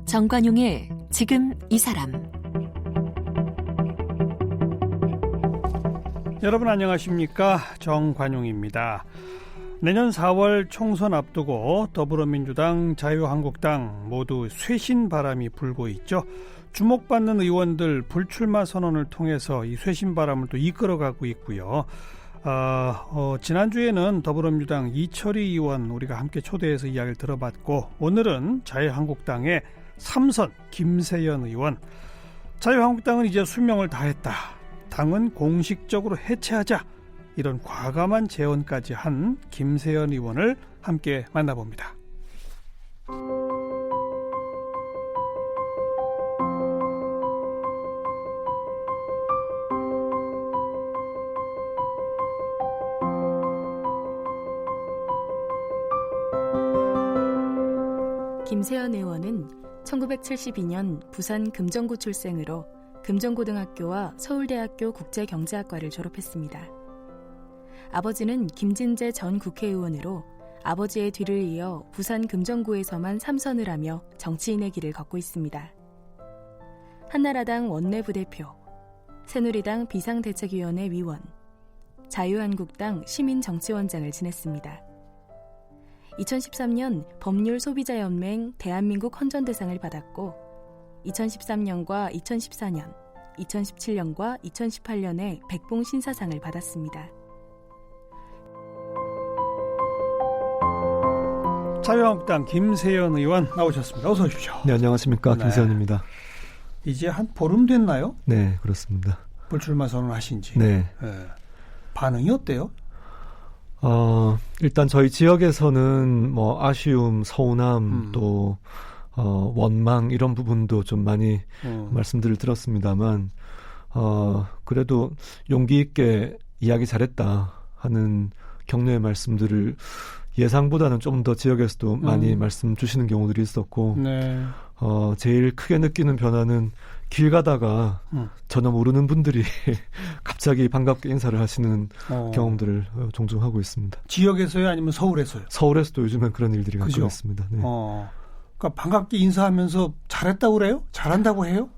정관용의 지금 이 사람. 여러분 안녕하십니까? 정관용입니다. 내년 4월 총선 앞두고 더불어민주당, 자유한국당 모두 쇄신 바람이 불고 있죠. 주목받는 의원들 불출마 선언을 통해서 이 쇄신 바람을 또 이끌어가고 있고요. 지난주에는 더불어민주당 이철희 의원 우리가 함께 초대해서 이야기를 들어봤고, 오늘은 자유한국당의 삼선 김세연 의원. 자유한국당은 이제 수명을 다했다, 당은 공식적으로 해체하자, 이런 과감한 제언까지 한 김세연 의원을 함께 만나봅니다. 김세연 의원은 1972년 부산 금정구 출생으로 금정고등학교와 서울대학교 국제경제학과를 졸업했습니다. 아버지는 김진재 전 국회의원으로 아버지의 뒤를 이어 부산 금정구에서만 3선을 하며 정치인의 길을 걷고 있습니다. 한나라당 원내부대표, 새누리당 비상대책위원회 위원, 자유한국당 시민정치원장을 지냈습니다. 2013년 법률소비자연맹 대한민국 헌전대상을 받았고, 2013년과 2014년, 2017년과 2018년에 백봉신사상을 받았습니다. 자유한국당 김세연 의원 나오셨습니다. 어서 오십시오. 네, 안녕하십니까. 네. 김세연입니다. 이제 한 보름 됐나요? 네, 그렇습니다. 불출마 선언하신 지. 네. 반응이 어때요? 일단 저희 지역에서는 뭐 아쉬움, 서운함, 또 원망 이런 부분도 좀 많이 말씀들을 들었습니다만, 그래도 용기 있게 이야기 잘했다 하는 격려의 말씀들을 예상보다는 좀 더 지역에서도 많이 말씀 주시는 경우들이 있었고, 네. 제일 크게 느끼는 변화는 길 가다가 전혀 모르는 분들이 갑자기 반갑게 인사를 하시는 경험들을 종종 하고 있습니다. 지역에서요, 아니면 서울에서요? 서울에서도 요즘엔 그런 일들이 가끔 있습니다. 네. 그러니까 반갑게 인사하면서 잘했다고 그래요? 잘한다고 해요?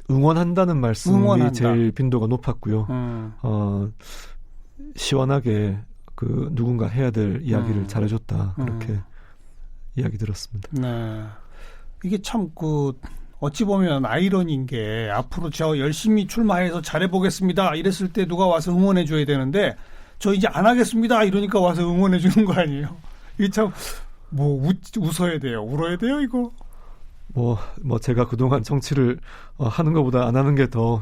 응원한다는 말씀이 응원한다. 제일 빈도가 높았고요. 시원하게 그 누군가 해야 될 이야기를 잘해줬다, 그렇게 이야기 들었습니다. 네. 이게 참 어찌 보면 아이러니인 게, 앞으로 저 열심히 출마해서 잘해보겠습니다 이랬을 때 누가 와서 응원해줘야 되는데, 저 이제 안 하겠습니다 이러니까 와서 응원해주는 거 아니에요? 이게 참 웃어야 돼요, 울어야 돼요, 이거? 뭐 제가 그동안 정치를 하는 것보다 안 하는 게 더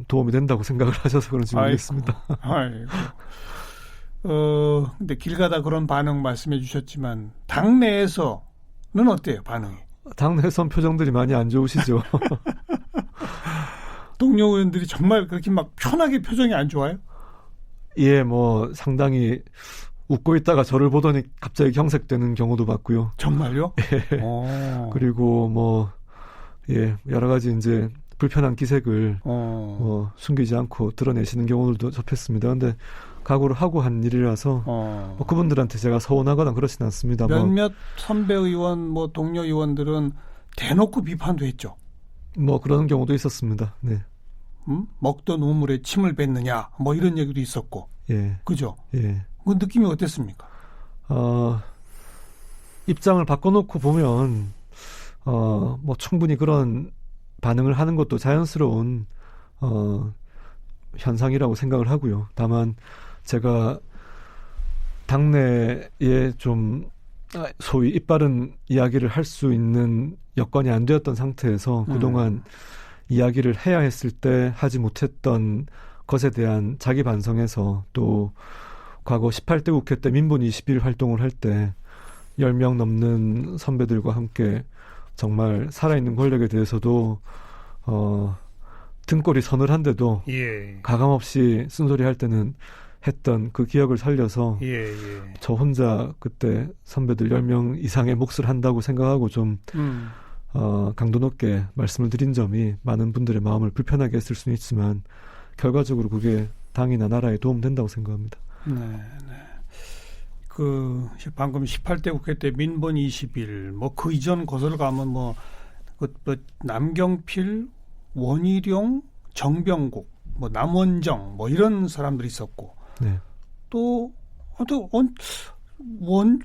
도움이 된다고 생각을 하셔서 그런지 모르겠습니다. 아이고. 근데 길 가다 그런 반응 말씀해 주셨지만, 당내에서는 어때요, 반응이? 당내에선 표정들이 많이 안 좋으시죠. 동료 의원들이 정말 그렇게 막 편하게 표정이 안 좋아요? 예, 상당히 웃고 있다가 저를 보더니 갑자기 경색되는 경우도 봤고요. 정말요? 예. 그리고 여러 가지 이제 불편한 기색을 숨기지 않고 드러내시는 경우들도 접했습니다. 근데 각오를 하고 한 일이라서 그분들한테 제가 서운하거나 그렇진 않습니다. 몇몇 선배 의원, 동료 의원들은 대놓고 비판도 했죠. 그런 경우도 있었습니다. 네. 먹던 우물에 침을 뱉느냐, 이런 얘기도 있었고. 예. 그죠? 예. 그 느낌이 어땠습니까? 입장을 바꿔놓고 보면 충분히 그런 반응을 하는 것도 자연스러운 현상이라고 생각을 하고요. 다만 제가 당내에 좀 소위 입바른 이야기를 할 수 있는 여건이 안 되었던 상태에서 그동안 이야기를 해야 했을 때 하지 못했던 것에 대한 자기 반성에서, 또 과거 18대 국회 때 민분 20일 활동을 할 때 10명 넘는 선배들과 함께 정말 살아있는 권력에 대해서도 등골이 서늘한데도 가감없이 쓴소리 할 때는 했던 그 기억을 살려서 저 혼자 그때 선배들 10명 이상의 몫을 한다고 생각하고 좀 강도 높게 말씀을 드린 점이 많은 분들의 마음을 불편하게 했을 수는 있지만 결과적으로 그게 당이나 나라에 도움된다고 생각합니다. 네, 네. 방금 18대 국회 때 민번 20일, 뭐 그 이전 거슬러 가면 남경필, 원희룡, 정병국, 뭐 남원정, 뭐 이런 사람들이 있었고, 네. 또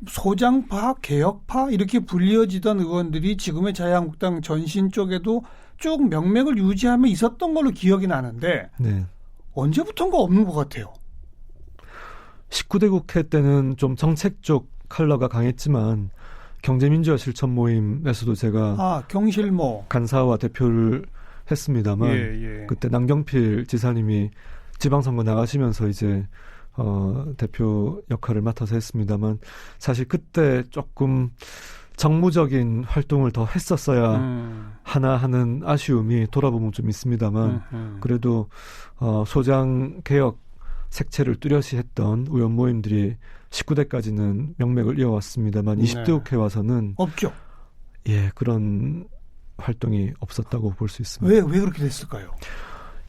소장파, 개혁파 이렇게 불리어지던 의원들이 지금의 자유한국당 전신 쪽에도 쭉 명맥을 유지하며 있었던 걸로 기억이 나는데 네. 언제부턴가 없는 것 같아요. 19대 국회 때는 좀 정책적 컬러가 강했지만 경제민주화 실천 모임에서도 제가 경실모 간사와 대표를 했습니다만 예. 그때 남경필 지사님이 지방선거 나가시면서 이제 대표 역할을 맡아서 했습니다만 사실 그때 조금 정무적인 활동을 더 했었어야 하나 하는 아쉬움이 돌아보면 좀 있습니다만 그래도 소장 개혁 색채를 뚜렷이 했던 의원 모임들이 19대까지는 명맥을 이어왔습니다만 20대 국회 와서는 없죠. 예, 그런 활동이 없었다고 볼 수 있습니다. 왜 그렇게 됐을까요?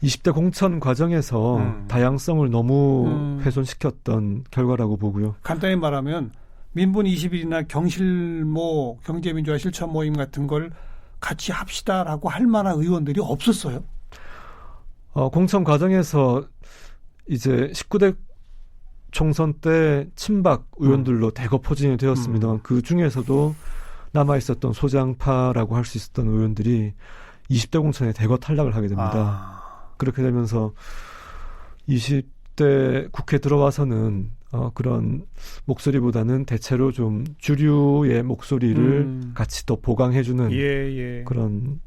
20대 공천 과정에서 다양성을 너무 훼손시켰던 결과라고 보고요. 간단히 말하면 민본 20일이나 경실모 경제민주화 실천 모임 같은 걸 같이 합시다라고 할 만한 의원들이 없었어요. 공천 과정에서 이제 19대 총선 때 친박 의원들로 대거 포진이 되었습니다만 그 중에서도 남아있었던 소장파라고 할 수 있었던 의원들이 20대 공천에 대거 탈락을 하게 됩니다. 그렇게 되면서 20대 국회 들어와서는 그런 목소리보다는 대체로 좀 주류의 목소리를 같이 더 보강해주는 그런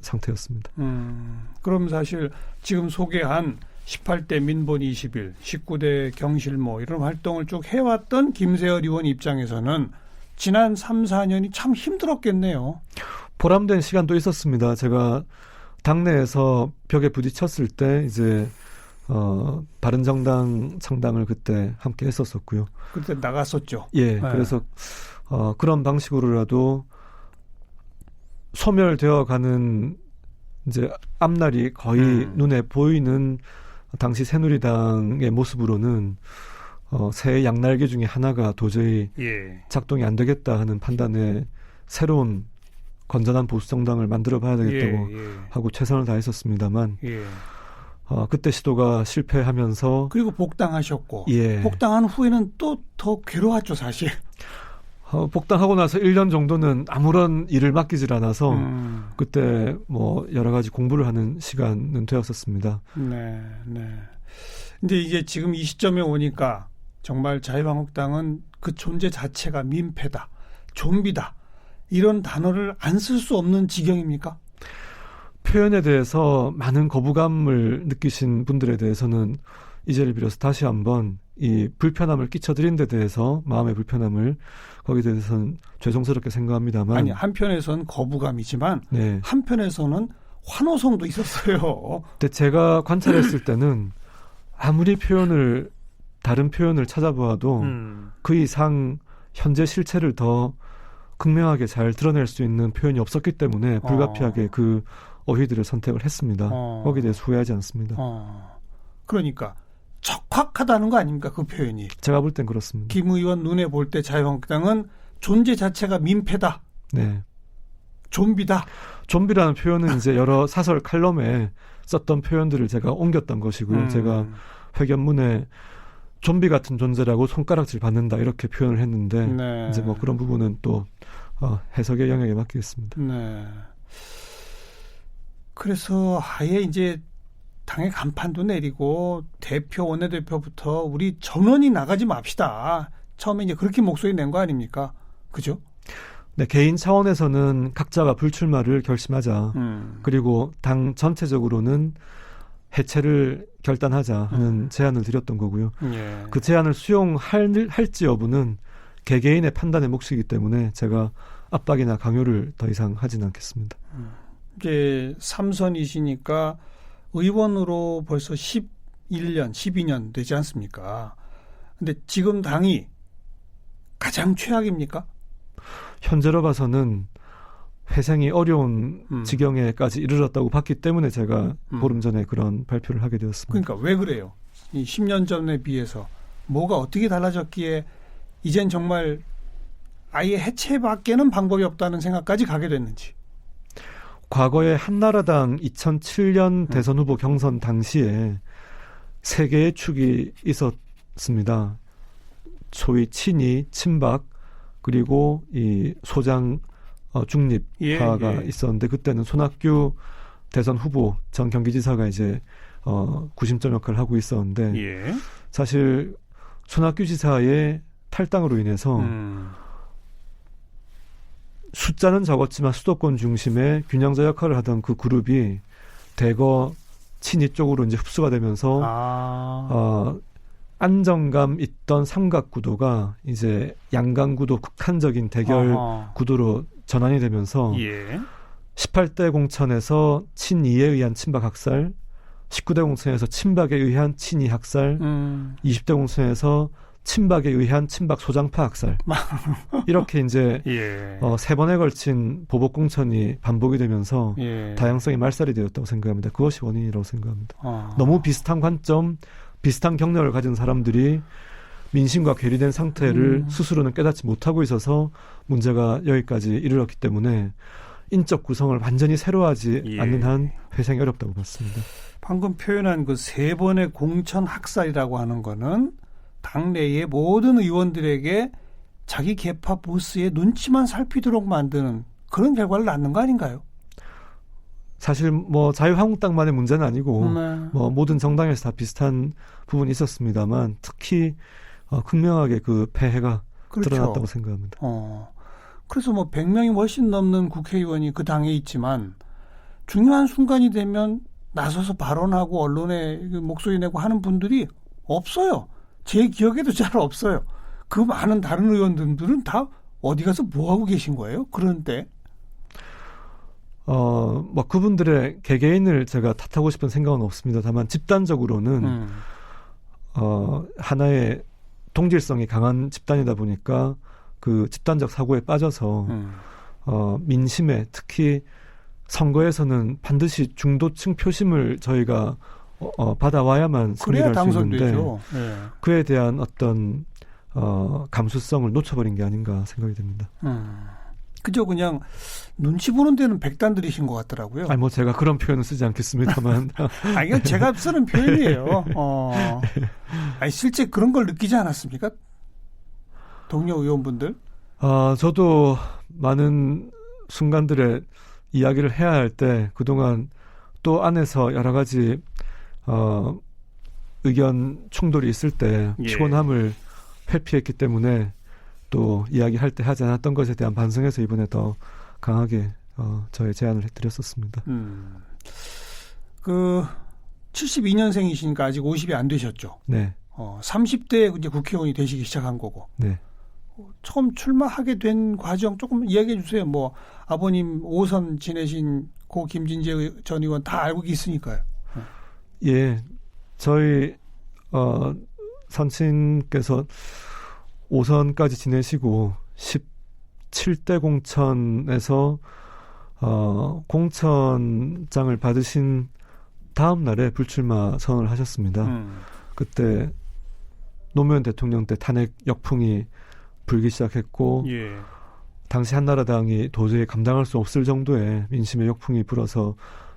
상태였습니다. 그럼 사실 지금 소개한 18대 민본 20일, 19대 경실모 이런 활동을 쭉 해왔던 김세열 의원 입장에서는 지난 3, 4년이 참 힘들었겠네요. 보람된 시간도 있었습니다. 제가 당내에서 벽에 부딪혔을 때 이제 바른정당 창당을 그때 함께 했었었고요. 그때 나갔었죠. 예, 네. 그래서 그런 방식으로라도 소멸되어가는 이제 앞날이 거의 눈에 보이는 당시 새누리당의 모습으로는 새 양날개 중에 하나가 도저히 작동이 안 되겠다 하는 판단에 새로운 건전한 보수정당을 만들어봐야 되겠다고 하고 최선을 다했었습니다만 그때 시도가 실패하면서 그리고 복당하셨고 복당한 후에는 또 더 괴로웠죠 사실. 복당하고 나서 1년 정도는 아무런 일을 맡기질 않아서 그때 뭐 여러 가지 공부를 하는 시간은 되었었습니다. 네. 근데 이제 지금 이 시점에 오니까 정말 자유한국당은 그 존재 자체가 민폐다, 좀비다 이런 단어를 안 쓸 수 없는 지경입니까? 표현에 대해서 많은 거부감을 느끼신 분들에 대해서는 이 자리를 빌어서 다시 한번 이 불편함을 끼쳐드린 데 대해서 마음의 불편함을 거기에 대해서는 죄송스럽게 생각합니다만 아니 한편에서는 거부감이지만 한편에서는 환호성도 있었어요. 근데 제가 관찰했을 때는 아무리 다른 표현을 찾아보아도 그 이상 현재 실체를 더 극명하게 잘 드러낼 수 있는 표현이 없었기 때문에 불가피하게 그 어휘들을 선택을 했습니다. 거기에 대해서 후회하지 않습니다. 그러니까 척박하다는 거 아닙니까 그 표현이? 제가 볼 땐 그렇습니다. 김 의원 눈에 볼 때 자유한국당은 존재 자체가 민폐다. 네. 좀비다. 좀비라는 표현은 이제 여러 사설 칼럼에 썼던 표현들을 제가 옮겼던 것이고요. 제가 회견문에 좀비 같은 존재라고 손가락질 받는다 이렇게 표현을 했는데 이제 뭐 그런 부분은 또 해석의 영역에 맡기겠습니다. 네. 그래서 아예 이제 당의 간판도 내리고 대표 원내대표부터 우리 전원이 나가지 맙시다. 처음에 이제 그렇게 목소리 낸 거 아닙니까? 그죠? 네, 개인 차원에서는 각자가 불출마를 결심하자. 그리고 당 전체적으로는 해체를 결단하자 하는 제안을 드렸던 거고요. 그 제안을 수용할지 여부는 개개인의 판단의 몫이기 때문에 제가 압박이나 강요를 더 이상 하지는 않겠습니다. 이제 3선이시니까 의원으로 벌써 11년, 12년 되지 않습니까? 근데 지금 당이 가장 최악입니까? 현재로 봐서는 회생이 어려운 지경에까지 이르렀다고 봤기 때문에 제가 보름 전에 그런 발표를 하게 되었습니다. 그러니까 왜 그래요? 이 10년 전에 비해서 뭐가 어떻게 달라졌기에 이젠 정말 아예 해체밖에는 방법이 없다는 생각까지 가게 됐는지. 과거에 한나라당 2007년 대선 후보 경선 당시에 세 개의 축이 있었습니다. 소위 친이, 친박, 그리고 이 소장 중립파가 있었는데 그때는 손학규 대선 후보 전 경기지사가 이제 구심점 역할을 하고 있었는데 사실 손학규 지사의 탈당으로 인해서 숫자는 적었지만 수도권 중심의 균형자 역할을 하던 그 그룹이 대거 친이 쪽으로 이제 흡수가 되면서 안정감 있던 삼각구도가 이제 양강구도 극한적인 대결 구도로 전환이 되면서 18대 공천에서 친이에 의한 친박 학살, 19대 공천에서 친박에 의한 친이 학살, 20대 공천에서 친박에 의한 친박 소장파 학살. 이렇게 이제 세 번에 걸친 보복 공천이 반복이 되면서 다양성이 말살이 되었다고 생각합니다. 그것이 원인이라고 생각합니다. 너무 비슷한 관점, 비슷한 경력을 가진 사람들이 민심과 괴리된 상태를 스스로는 깨닫지 못하고 있어서 문제가 여기까지 이르렀기 때문에 인적 구성을 완전히 새로 하지 않는 한 회생이 어렵다고 봤습니다. 방금 표현한 그 세 번의 공천 학살이라고 하는 거는 당내의 모든 의원들에게 자기 계파 보스의 눈치만 살피도록 만드는 그런 결과를 낳는 거 아닌가요? 사실 뭐 자유한국당만의 문제는 아니고 뭐 모든 정당에서 다 비슷한 부분이 있었습니다만 특히 극명하게 그 폐해가 드러났다고 생각합니다. 그래서 뭐 100명이 훨씬 넘는 국회의원이 그 당에 있지만 중요한 순간이 되면 나서서 발언하고 언론에 목소리 내고 하는 분들이 없어요. 제 기억에도 잘 없어요. 그 많은 다른 의원들은 다 어디 가서 뭐 하고 계신 거예요? 그런데 뭐 그분들의 개개인을 제가 탓하고 싶은 생각은 없습니다. 다만 집단적으로는 하나의 동질성이 강한 집단이다 보니까 그 집단적 사고에 빠져서 민심에 특히 선거에서는 반드시 중도층 표심을 저희가 받아와야만 승리할 수 있는데 그에 대한 어떤 감수성을 놓쳐버린 게 아닌가 생각이 됩니다. 그저 그냥 눈치 보는 데는 백단들이신 것 같더라고요. 아니 뭐 제가 그런 표현은 쓰지 않겠습니다만. 이건 제가 쓰는 표현이에요. 아니 실제 그런 걸 느끼지 않았습니까? 동료 의원분들? 저도 많은 순간들에 이야기를 해야 할 때 그동안 또 안에서 여러 가지 의견 충돌이 있을 때 피곤함을 회피했기 때문에 또 이야기할 때 하지 않았던 것에 대한 반성에서 이번에 더 강하게 저의 제안을 해드렸었습니다. 그 72년생이시니까 아직 50이 안 되셨죠? 네. 30대 이제 국회의원이 되시기 시작한 거고. 네. 처음 출마하게 된 과정 조금 이야기해 주세요. 뭐 아버님 5선 지내신 고 김진재 전 의원 다 알고 있으니까요. 예, 저희 선친께서 5선까지 지내시고 17대 공천에서 공천장을 받으신 다음 날에 불출마 선언을 하셨습니다. 그때 노무현 대통령 때 탄핵 역풍이 불기 시작했고 당시 한나라당이 도저히 감당할 수 없을 정도의 민심의 역풍이 불어서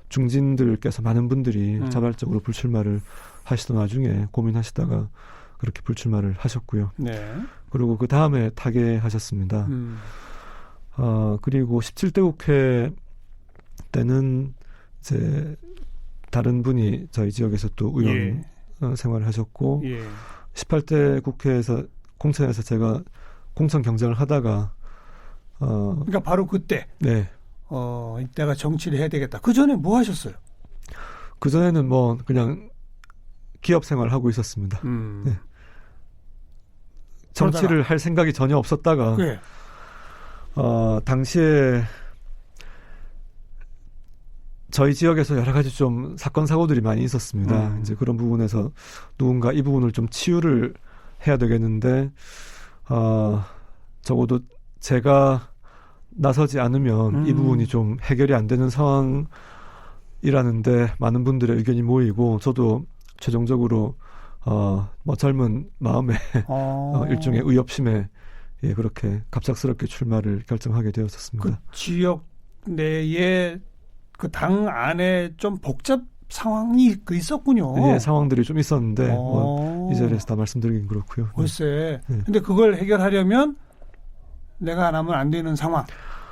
중진들께서 많은 분들이 자발적으로 불출마를 하시던 와중에 고민하시다가 그렇게 불출마를 하셨고요. 네. 그리고 그 다음에 타계하셨습니다. 그리고 17대 국회 때는 이제 다른 분이 저희 지역에서 또 의원 생활을 하셨고 18대 국회에서 공천에서 제가 공천 경쟁을 하다가 그러니까 바로 그때 네. 내가 정치를 해야 되겠다. 그 전에 뭐 하셨어요? 그 전에는 뭐 그냥 기업 생활을 하고 있었습니다. 네. 정치를 할 생각이 전혀 없었다가 당시에 저희 지역에서 여러 가지 좀 사건 사고들이 많이 있었습니다. 이제 그런 부분에서 누군가 이 부분을 좀 치유를 해야 되겠는데 적어도 제가 나서지 않으면 이 부분이 좀 해결이 안 되는 상황이라는데 많은 분들의 의견이 모이고 저도 최종적으로 뭐 젊은 마음에 일종의 의협심에 예, 그렇게 갑작스럽게 출마를 결정하게 되었었습니다. 그 지역 내에 그 당 안에 좀 복잡 상황이 있었군요. 예, 상황들이 좀 있었는데 뭐 이 자리에서 다 말씀드리긴 그렇고요. 글쎄. 네. 근데 그걸 해결하려면 내가 안 하면 안 되는 상황.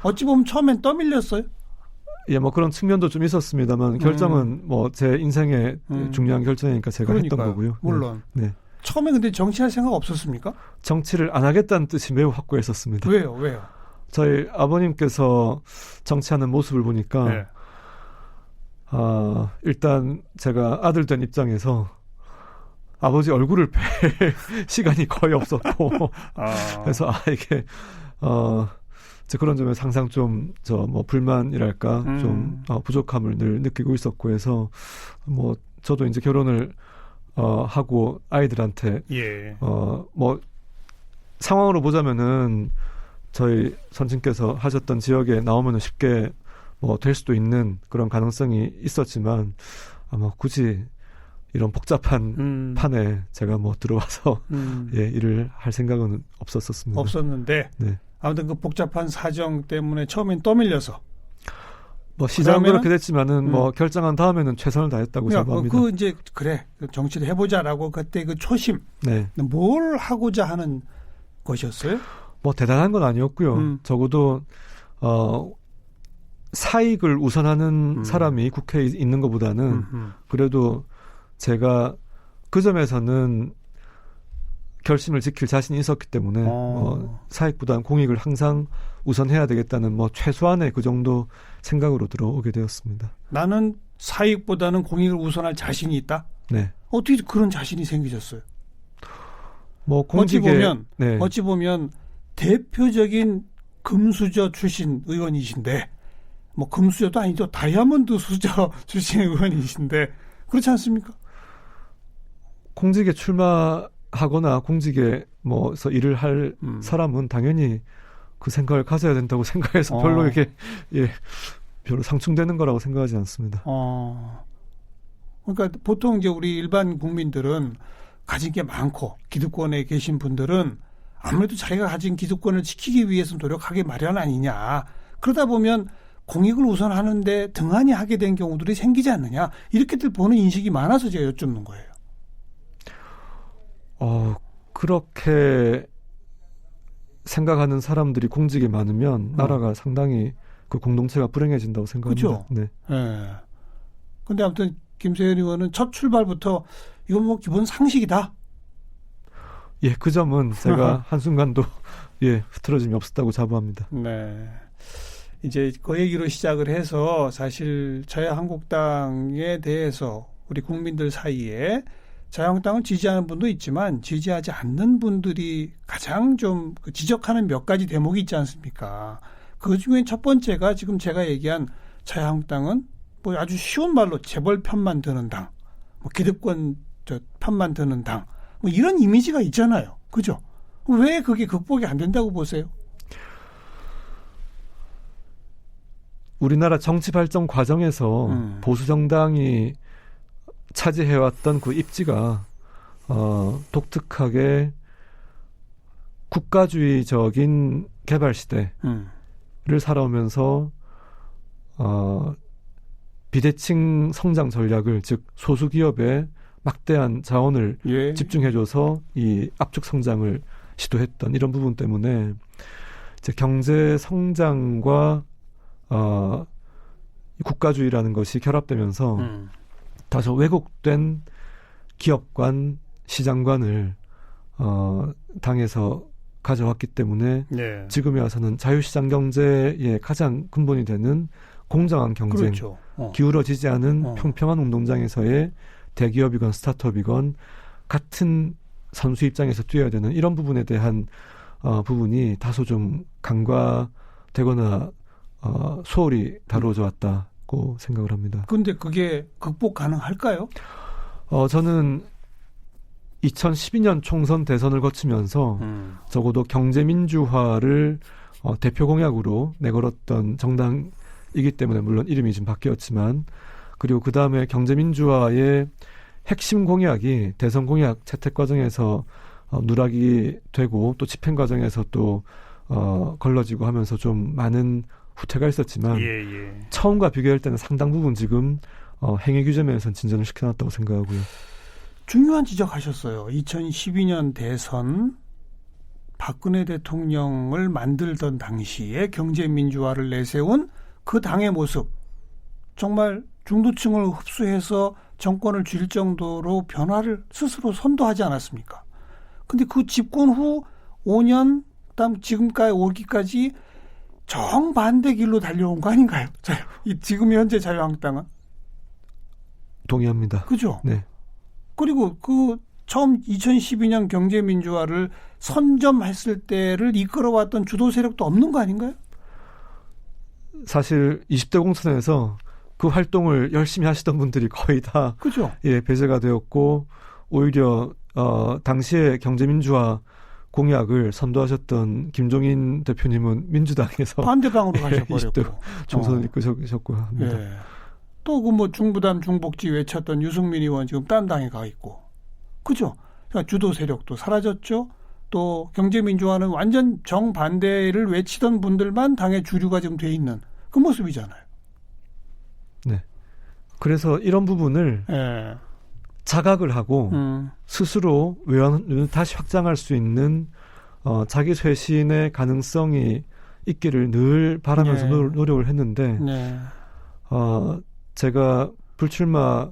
어찌 보면 처음엔 떠밀렸어요. 예, 뭐 그런 측면도 좀 있었습니다만 결정은 뭐 제 인생의 중요한 결정이니까 제가 그러니까요. 했던 거고요. 물론. 네. 처음에 근데 정치할 생각 없었습니까? 정치를 안 하겠다는 뜻이 매우 확고했었습니다. 왜요? 저희 아버님께서 정치하는 모습을 보니까 네. 일단 제가 아들 된 입장에서 아버지 얼굴을 뵐 시간이 거의 없었고 그래서 이게 그런 점에 항상 좀 뭐 불만이랄까 좀 부족함을 늘 느끼고 있었고 해서 뭐 저도 이제 결혼을 하고 아이들한테 예. 뭐 상황으로 보자면은 저희 선친께서 하셨던 지역에 나오면은 쉽게 뭐 될 수도 있는 그런 가능성이 있었지만 아마 굳이 이런 복잡한 판에 제가 뭐 들어와서 예, 일을 할 생각은 없었습니다. 없었는데 네. 아무튼 그 복잡한 사정 때문에 처음엔 떠밀려서 뭐 시작은 그렇게 됐지만은 뭐 결정한 다음에는 최선을 다했다고 생각합니다. 그 이제 그래 정치를 해보자라고 그때 그 초심 네. 뭘 하고자 하는 것이었어요? 뭐 대단한 건 아니었고요. 적어도 사익을 우선하는 사람이 국회에 있는 것보다는 그래도 제가 그 점에서는 결심을 지킬 자신이 있었기 때문에 사익보다는 공익을 항상 우선해야 되겠다는 뭐 최소한의 그 정도 생각으로 들어오게 되었습니다. 나는 사익보다는 공익을 우선할 자신이 있다? 네. 어떻게 그런 자신이 생기셨어요? 뭐 공직에 어찌 보면 대표적인 금수저 출신 의원이신데 뭐 금수저도 아니죠. 다이아몬드 수저 출신 의원이신데 그렇지 않습니까? 공직에 출마하거나 공직에 뭐서 일을 할 사람은 당연히 그 생각을 가져야 된다고 생각해서 별로 이게 별로 상충되는 거라고 생각하지 않습니다. 그러니까 보통 이제 우리 일반 국민들은 가진 게 많고 기득권에 계신 분들은 아무래도 자기가 가진 기득권을 지키기 위해서 노력하기 마련 아니냐. 그러다 보면 공익을 우선하는데 등한히 하게 된 경우들이 생기지 않느냐. 이렇게들 보는 인식이 많아서 제가 여쭙는 거예요. 그렇게 생각하는 사람들이 공직에 많으면 나라가 상당히 그 공동체가 불행해진다고 생각합니다. 그렇죠. 네. 근데 아무튼 김세현 의원은 첫 출발부터 이건 뭐 기본 상식이다. 예, 그 점은 제가 한순간도 흐트러짐이 없었다고 자부합니다. 네. 이제 그 얘기로 시작을 해서 사실 자유한국당에 대해서 우리 국민들 사이에 자유한국당을 지지하는 분도 있지만 지지하지 않는 분들이 가장 좀 지적하는 몇 가지 대목이 있지 않습니까? 그 중에 첫 번째가 지금 제가 얘기한 자유한국당은 뭐 아주 쉬운 말로 재벌 편만 드는 당, 뭐 기득권 편만 드는 당, 뭐 이런 이미지가 있잖아요. 그죠? 왜 그게 극복이 안 된다고 보세요? 우리나라 정치 발전 과정에서 보수 정당이 차지해왔던 그 입지가 독특하게 국가주의적인 개발 시대를 살아오면서 비대칭 성장 전략을 즉 소수기업에 막대한 자원을 집중해줘서 이 압축 성장을 시도했던 이런 부분 때문에 이제 경제 성장과 국가주의라는 것이 결합되면서 다소 왜곡된 기업관, 시장관을 당에서 가져왔기 때문에 지금에 와서는 자유시장 경제의 가장 근본이 되는 공정한 경쟁, 그렇죠. 기울어지지 않은 평평한 운동장에서의 대기업이건 스타트업이건 같은 선수 입장에서 뛰어야 되는 이런 부분에 대한 부분이 다소 좀 간과되거나 소홀히 다루어져 왔다고 생각을 합니다. 그런데 그게 극복 가능할까요? 저는 2012년 총선 대선을 거치면서 적어도 경제민주화를 대표 공약으로 내걸었던 정당이기 때문에 물론 이름이 좀 바뀌었지만 그리고 그 다음에 경제민주화의 핵심 공약이 대선 공약 채택 과정에서 누락이 되고 또 집행 과정에서 또 걸러지고 하면서 좀 많은 후퇴가 있었지만 처음과 비교할 때는 상당 부분 지금 행위 규제 면에서는 진전을 시켜놨다고 생각하고요. 중요한 지적하셨어요. 2012년 대선 박근혜 대통령을 만들던 당시에 경제민주화를 내세운 그 당의 모습, 정말 중도층을 흡수해서 정권을 쥘 정도로 변화를 스스로 선도하지 않았습니까? 근데 그 집권 후 5년, 그다음 지금까지 오기까지 정반대 길로 달려온 거 아닌가요? 지금 현재 자유한국당은? 동의합니다. 그죠? 네. 그리고 그 처음 2012년 경제민주화를 선점했을 때를 이끌어왔던 주도 세력도 없는 거 아닌가요? 사실 20대 공천에서 그 활동을 열심히 하시던 분들이 거의 다 그죠? 배제가 되었고 오히려 당시에 경제민주화 공약을 선도하셨던 김종인 대표님은 민주당에서 반대당으로 가셔버렸고 20대 총선을 이끄셨고 합니다. 예. 또 그 뭐 중부담 중복지 외쳤던 유승민 의원 지금 딴 당에 가 있고, 그죠? 그러니까 주도 세력도 사라졌죠. 또 경제민주화는 완전 정반대를 외치던 분들만 당의 주류가 지금 돼 있는 그 모습이잖아요. 네. 그래서 이런 부분을 예. 자각을 하고 스스로 외환을 다시 확장할 수 있는 자기 쇄신의 가능성이 있기를 늘 바라면서 네. 노력을 했는데 네. 제가 불출마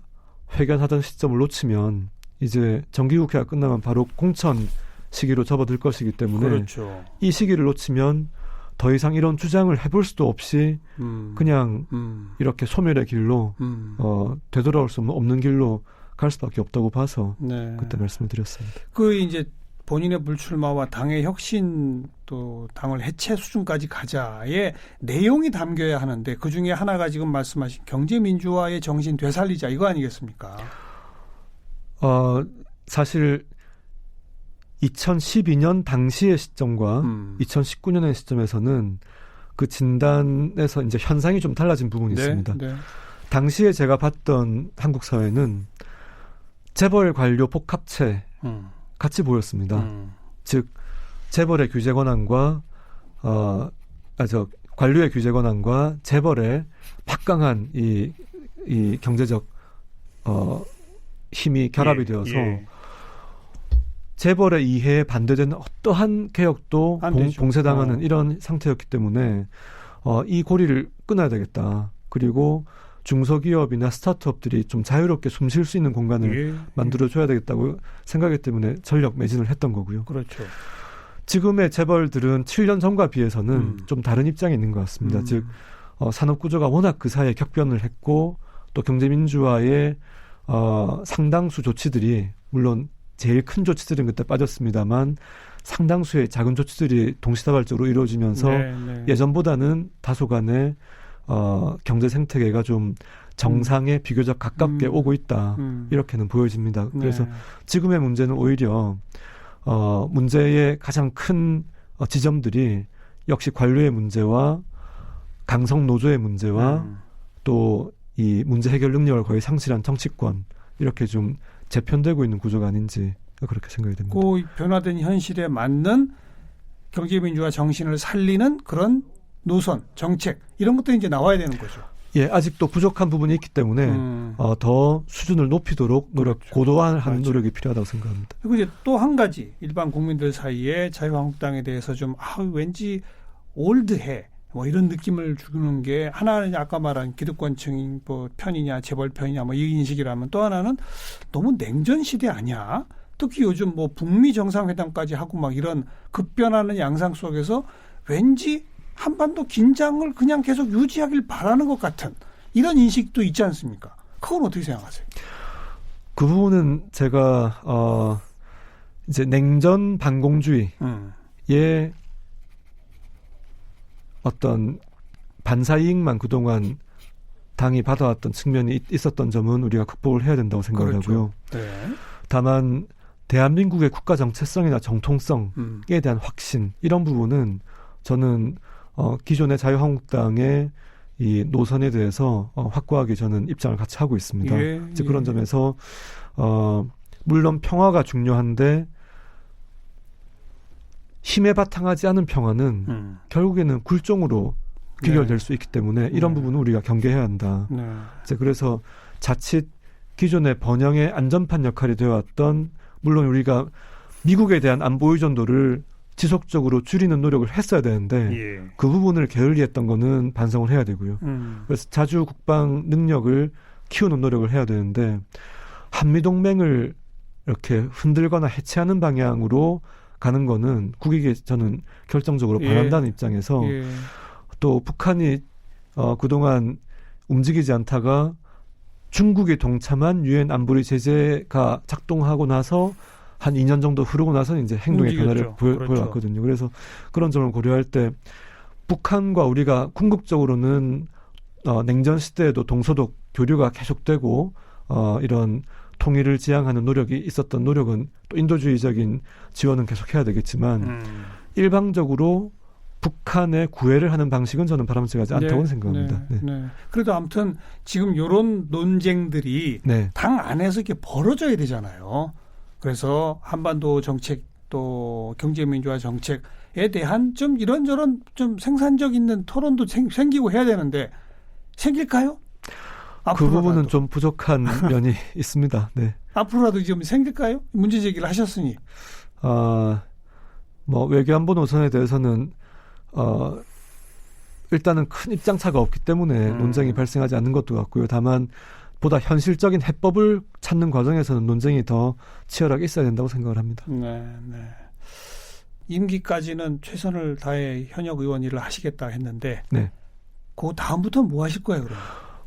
회견하던 시점을 놓치면 이제 정기국회가 끝나면 바로 공천 시기로 접어들 것이기 때문에 그렇죠. 이 시기를 놓치면 더 이상 이런 주장을 해볼 수도 없이 그냥 이렇게 소멸의 길로 되돌아올 수 없는 길로 갈 수밖에 없다고 봐서 네. 그때 말씀을 드렸습니다. 그 이제 본인의 불출마와 당의 혁신 또 당을 해체 수준까지 가자의 내용이 담겨야 하는데 그 중에 하나가 지금 말씀하신 경제민주화의 정신 되살리자 이거 아니겠습니까? 사실 2012년 당시의 시점과 2019년의 시점에서는 그 진단에서 이제 현상이 좀 달라진 부분이 네, 있습니다. 네. 당시에 제가 봤던 한국 사회는 재벌 관료 복합체 같이 보였습니다. 즉 재벌의 규제 권한과 관료의 규제 권한과 재벌의 막강한 이 경제적 힘이 결합이 되어서 재벌의 이해에 반대되는 어떠한 개혁도 봉쇄당하는 이런 상태였기 때문에 이 고리를 끊어야 되겠다. 그리고 중소기업이나 스타트업들이 좀 자유롭게 숨 쉴 수 있는 공간을 만들어줘야 되겠다고 생각했기 때문에 전력 매진을 했던 거고요. 그렇죠. 지금의 재벌들은 7년 전과 비해서는 좀 다른 입장이 있는 것 같습니다. 즉 산업구조가 워낙 그 사이에 격변을 했고 또 경제민주화의 상당수 조치들이 물론 제일 큰 조치들은 그때 빠졌습니다만 상당수의 작은 조치들이 동시다발적으로 이루어지면서 예전보다는 다소간의 경제 생태계가 좀 정상에 비교적 가깝게 오고 있다. 이렇게는 보여집니다. 그래서 지금의 문제는 오히려 문제의 가장 큰 지점들이 역시 관료의 문제와 강성 노조의 문제와 또 이 문제 해결 능력을 거의 상실한 정치권 이렇게 좀 재편되고 있는 구조가 아닌지 그렇게 생각이 됩니다. 그 변화된 현실에 맞는 경제민주화 정신을 살리는 그런 노선, 정책 이런 것들이 이제 나와야 되는 거죠. 예, 아직도 부족한 부분이 있기 때문에 더 수준을 높이도록 고도화하는 노력이 필요하다고 생각합니다. 그리고 이제 또 한 가지 일반 국민들 사이에 자유한국당에 대해서 좀 왠지 올드해 뭐 이런 느낌을 주는 게 하나는 아까 말한 기득권층 뭐 편이냐 재벌 편이냐 뭐 이 인식이라면 또 하나는 너무 냉전 시대 아니야? 특히 요즘 뭐 북미 정상회담까지 하고 막 이런 급변하는 양상 속에서 왠지 한반도 긴장을 그냥 계속 유지하길 바라는 것 같은 이런 인식도 있지 않습니까? 그건 어떻게 생각하세요? 그 부분은 제가 이제 냉전 반공주의의 어떤 반사이익만 그동안 당이 받아왔던 측면이 있었던 점은 우리가 극복을 해야 된다고 생각을 하고요. 네. 다만 대한민국의 국가 정체성이나 정통성에 대한 확신 이런 부분은 저는 기존의 자유한국당의 이 노선에 대해서 확고하게 저는 입장을 같이 하고 있습니다. 예, 이제 예. 그런 점에서 물론 평화가 중요한데 힘에 바탕하지 않은 평화는 결국에는 굴종으로 귀결될 수 있기 때문에 이런 부분은 우리가 경계해야 한다. 네. 이제 그래서 자칫 기존의 번영의 안전판 역할이 되어왔던, 물론 우리가 미국에 대한 안보 의존도를 지속적으로 줄이는 노력을 했어야 되는데 예. 그 부분을 게을리했던 거는 반성을 해야 되고요. 그래서 자주 국방 능력을 키우는 노력을 해야 되는데 한미동맹을 이렇게 흔들거나 해체하는 방향으로 가는 거는 국익에 저는 결정적으로 반한다는 입장에서 예. 또 북한이 그동안 움직이지 않다가 중국이 동참한 유엔 안보리 제재가 작동하고 나서 한 2년 정도 흐르고 나서 이제 행동의 변화를 그렇죠. 보여왔거든요. 그래서 그런 점을 고려할 때 북한과 우리가 궁극적으로는 냉전 시대에도 동서독 교류가 계속되고 이런 통일을 지향하는 노력이 있었던 노력은 또 인도주의적인 지원은 계속해야 되겠지만 일방적으로 북한에 구애를 하는 방식은 저는 바람직하지 않다고 생각합니다. 네, 네. 그래도 아무튼 지금 이런 논쟁들이 네. 당 안에서 이렇게 벌어져야 되잖아요. 그래서 한반도 정책 또 경제민주화 정책에 대한 좀 이런저런 좀 생산적 있는 토론도 생기고 해야 되는데 생길까요? 그 앞으로라도. 부분은 좀 부족한 면이 있습니다. 네. 앞으로라도 좀 생길까요? 문제 제기를 하셨으니. 뭐 외교안보 노선에 대해서는 일단은 큰 입장차가 없기 때문에 논쟁이 발생하지 않는 것도 같고요. 다만 보다 현실적인 해법을 찾는 과정에서는 논쟁이 더 치열하게 있어야 된다고 생각을 합니다. 네, 네. 임기까지는 최선을 다해 현역 의원 일을 하시겠다 했는데 네. 그 다음부터는 뭐 하실 거예요, 그럼?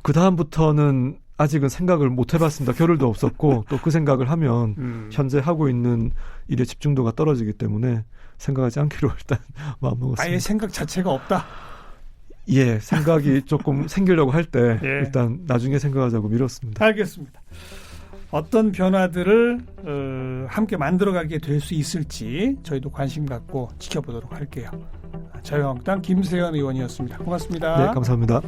그 다음부터는 아직은 생각을 못 해봤습니다. 겨를도 없었고 또 그 생각을 하면 현재 하고 있는 일에 집중도가 떨어지기 때문에 생각하지 않기로 일단 마음먹었습니다. 아예 생각 자체가 없다? 예, 생각이 조금 생기려고 할 때 예. 일단 나중에 생각하자고 미뤘습니다. 알겠습니다. 어떤 변화들을 함께 만들어가게 될 수 있을지 저희도 관심 갖고 지켜보도록 할게요. 자유한국당 김세연 의원이었습니다. 고맙습니다. 네, 감사합니다.